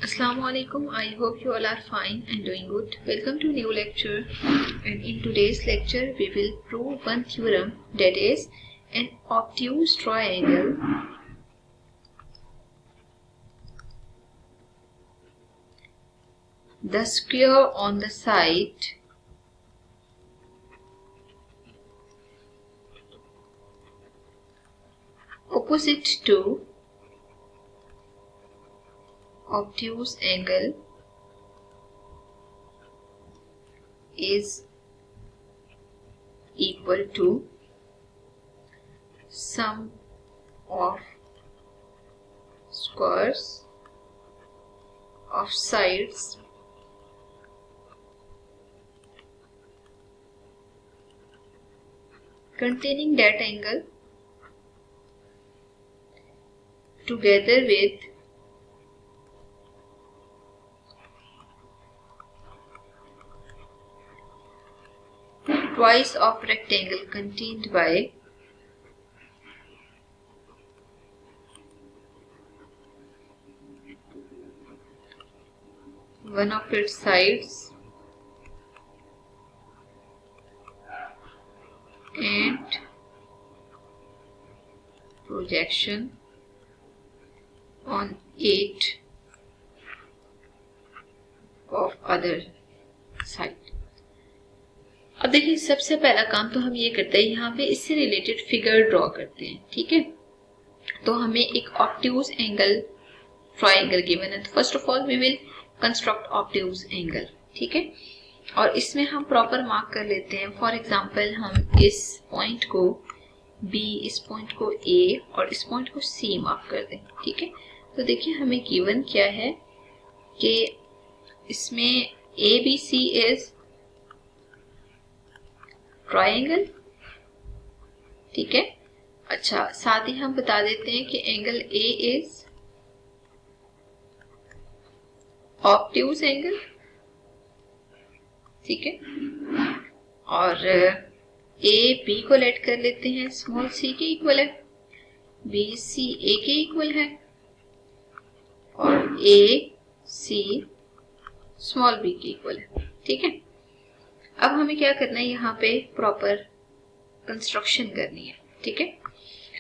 Assalamu alaikum. I hope you all are fine and doing good. Welcome to new lecture. And in today's lecture, we will prove one theorem, that is an obtuse triangle the square on the side opposite to obtuse angle is equal to sum of squares of sides containing that angle together with twice of rectangle contained by one of its sides and projection on 8 of other side। अब देखिए, सबसे पहला काम तो हम ये करते हैं, यहाँ पे इससे रिलेटेड फिगर ड्रॉ करते हैं। ठीक है, तो हमें एक ऑब्ट्यूज एंगल ट्रायंगल गिवन है। तो first of all we will construct obtuse angle. ठीक है, और इसमें हम प्रॉपर मार्क कर लेते हैं। फॉर एग्जांपल हम इस पॉइंट को B, इस पॉइंट को A और इस पॉइंट को C मार्क कर दें। ठीक है, तो देखिए हमें गिवन क्या है कि इसमें ABC इज ट्रायंगल। ठीक है, अच्छा, साथ ही हम बता देते हैं कि angle A is obtuse angle. ठीक है, और A B को लेट कर लेते हैं, स्मॉल c के इक्वल है, B C A के इक्वल है और A C स्मॉल b के इक्वल है। ठीक है, अब हमें क्या करना है, यहाँ पे प्रॉपर कंस्ट्रक्शन करनी है। ठीक है,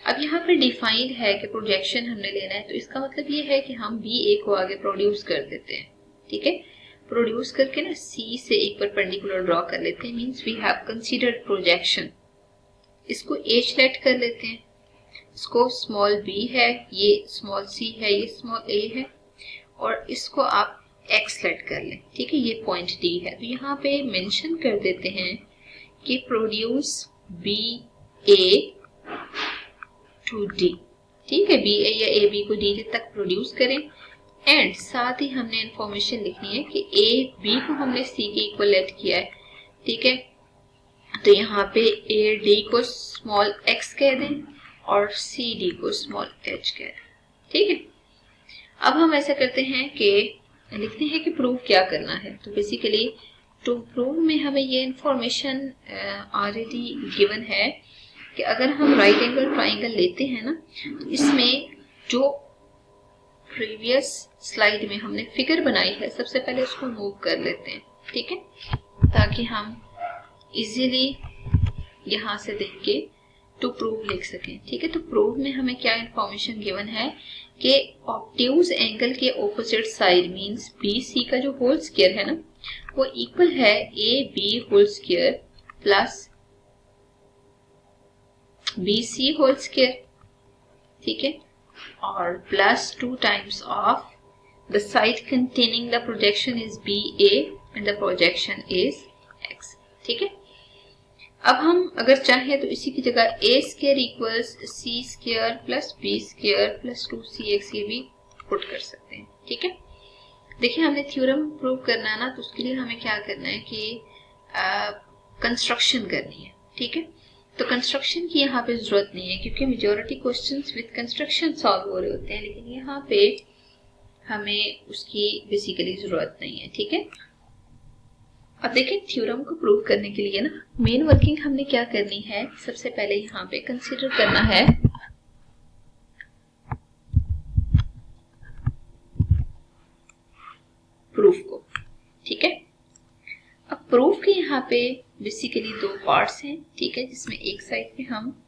अब यहाँ पे डिफाइंड है कि प्रोजेक्शन हमने लेना है, तो इसका मतलब ये है कि हम BA को आगे प्रोड्यूस कर देते हैं। ठीक है, प्रोड्यूस करके ना C से एक परपेंडिकुलर ड्रॉ कर लेते हैं, means we have considered projection. इसको H लेट कर लेते हैं, इसको स्मॉल b है, ये स्मॉल c है, ये स्मॉल a है, और इसको आप x लेट कर लें। ठीक है, ये पॉइंट D है। तो यहाँ पे मेंशन कर देते हैं कि प्रोड्यूस BA टू D। ठीक है, BA या AB को D तक प्रोड्यूस करें, एंड साथ ही हमने इंफॉर्मेशन लिखनी है कि AB को हमने C के इक्वल लेट किया है। ठीक है, तो यहाँ पे AD को स्मॉल x कह दें और CD को स्मॉल h कह दें। ठीक है, अब हम ऐसा करते हैं कि लिखते हैं कि प्रूव क्या करना है। तो बेसिकली टू प्रूव में हमें ये इंफॉर्मेशन ऑलरेडी गिवन है कि अगर हम राइट एंगल ट्राइंगल लेते हैं ना, तो इसमें जो प्रीवियस स्लाइड में हमने फिगर बनाई है, सबसे पहले उसको मूव कर लेते हैं। ठीक है, ताकि हम इजीली यहाँ से देख के टू प्रूव लिख सकें। ठीक है, तो प्रूव में हमें क्या इंफॉर्मेशन गिवन है कि ऑब्ट्यूज एंगल के ऑपोजिट साइड मींस BC का जो होल स्क्वायर है ना, वो इक्वल है AB whole square plus BC whole square. ठीक है, और plus 2 times of the side containing the projection is BA and the projection is X। ठीक है, अब हम अगर चाहें तो इसी की जगह A square equals C square plus B square plus 2CX ये भी पुट कर सकते हैं। ठीक है, देखिए हमने थ्योरम प्रूव करना है ना, तो उसके लिए हमें क्या करना है कि कंस्ट्रक्शन करनी है। ठीक है, तो कंस्ट्रक्शन की यहाँ पे जरूरत नहीं है, क्योंकि majority questions with construction solve हो रहे होते हैं, लेकिन यहाँ पे हमें उसकी बेसिकली जरूरत नहीं है। ठीक है, अब देखिए थ्योरम को प्रूव करने के लिए ना मेन वर्किंग हमने क्या करनी है, सबसे पहले यहाँ पे कंसीडर करना है प्रूफ को। ठीक है, अब प्रूफ के यहाँ पे बेसिकली दो पार्ट्स हैं। ठीक है, जिसमें एक साइड पे हम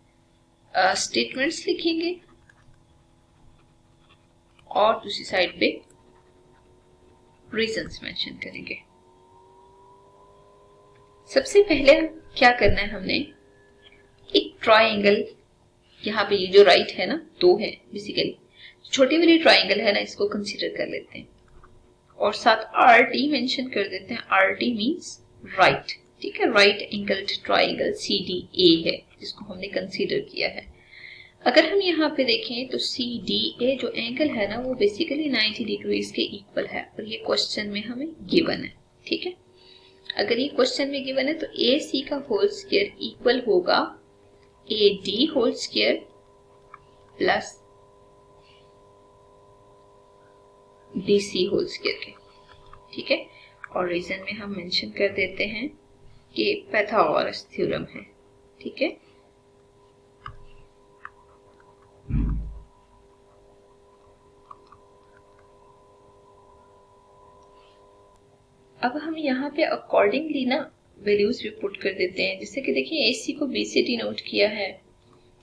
स्टेटमेंट्स लिखेंगे और दूसरी साइड पे रीजंस मेंशन करेंगे। सबसे पहले क्या करना है, हमने एक ट्रायंगल, यहाँ पे ये जो राइट है ना, दो है बेसिकली, छोटी वाली ट्रायंगल है ना, इसको कंसीडर कर लेते हैं और साथ आर टी मेंशन कर देते हैं। R T means right. ठीक है, right angled triangle C D A है जिसको हमने कंसीडर किया है। अगर हम यहाँ पे देखें तो सी डी ए जो एंगल है ना, वो बेसिकली 90 डिग्रीज के इक्वल है और ये क्वेश्चन में हमें गिवन है। ठीक है, अगर ये क्वेश्चन में गिवन है तो ए सी का होल स्क्वायर इक्वल होगा A D whole square plus B C whole square के। ठीक है, और रीजन में हम मेंशन कर देते हैं कि पाइथागोरस थ्योरम है। ठीक है, अब हम यहाँ पे अकॉर्डिंगली ना वैल्यूज भी पुट कर देते हैं। जैसे कि देखिए AC को B से डिनोट किया है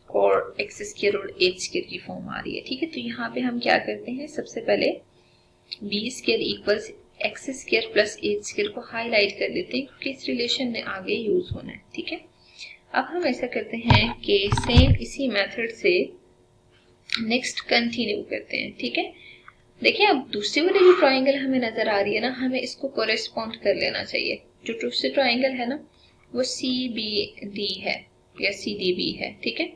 और एक्स स्क्वायर और एच स्क्वायर की फॉर्म आ रही है। ठीक है, तो यहाँ पे हम क्या करते हैं, सबसे पहले B square equals X square plus H square को हाईलाइट कर देते हैं क्योंकि इस रिलेशन में आगे यूज होना है। ठीक है, अब हम ऐसा करते हैं कि सेम इसी मेथड से नेक्स्ट कंटिन्यू करते हैं। ठीक है, देखिए अब दूसरी वाली जो ट्राइंगल हमें नजर आ रही है ना, हमें इसको कोरेस्पॉन्ड कर लेना चाहिए। जो दूसरी ट्राइंगल है ना, वो सी बी डी है या सी डी बी है। ठीक है,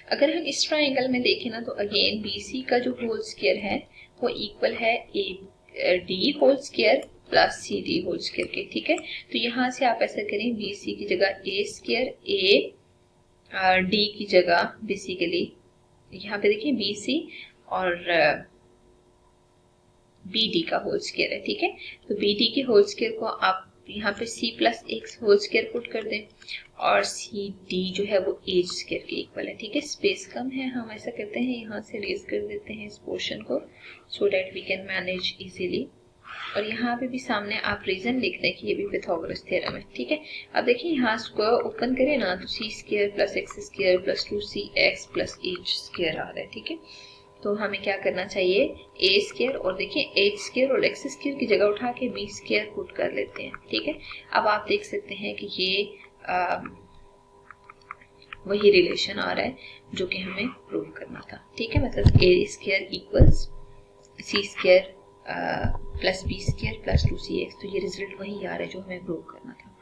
अगर हम इस ट्राइंगल में देखें ना, तो अगेन बी सी का जो होल स्क्वायर है वो इक्वल है A D whole square plus C D whole square के। ठीक है, तो यहाँ से आप ऐसा करें, बी सी की जगह ए स्क्वायर, ए डी की जगह बेसिकली यहाँ पे देखिए बी सी और बी डी का होल स्क्वायर है। ठीक है, तो बी डी के होल स्क्वायर को आप यहाँ पे C plus X whole square put कर दें और सी डी जो है वो एच स्क्वायर के इक्वल है। ठीक है, स्पेस कम है, हम ऐसा करते हैं यहाँ से रेज कर देते हैं इस पोर्शन को so that we can manage easily. और यहाँ पे भी सामने आप रीजन लिख दें कि ये भी पाइथागोरस थ्योरम है। ठीक है, अब देखिए यहाँ स्क्वायर ओपन करें ना, तो C square plus X square plus 2cx plus H square आ रहा है। ठीक है, तो हमें क्या करना चाहिए, ए स्क्वायर और देखिए एच स्क्वायर और एक्स स्क्वायर की जगह उठा के बी स्क्वायर पुट कर लेते हैं। ठीक है, अब आप देख सकते हैं कि ये वही रिलेशन आ रहा है जो कि हमें प्रूव करना था। ठीक है, मतलब A square equals C square plus B square plus 2cx, तो ये रिजल्ट वही आ रहा है जो हमें प्रूव करना था।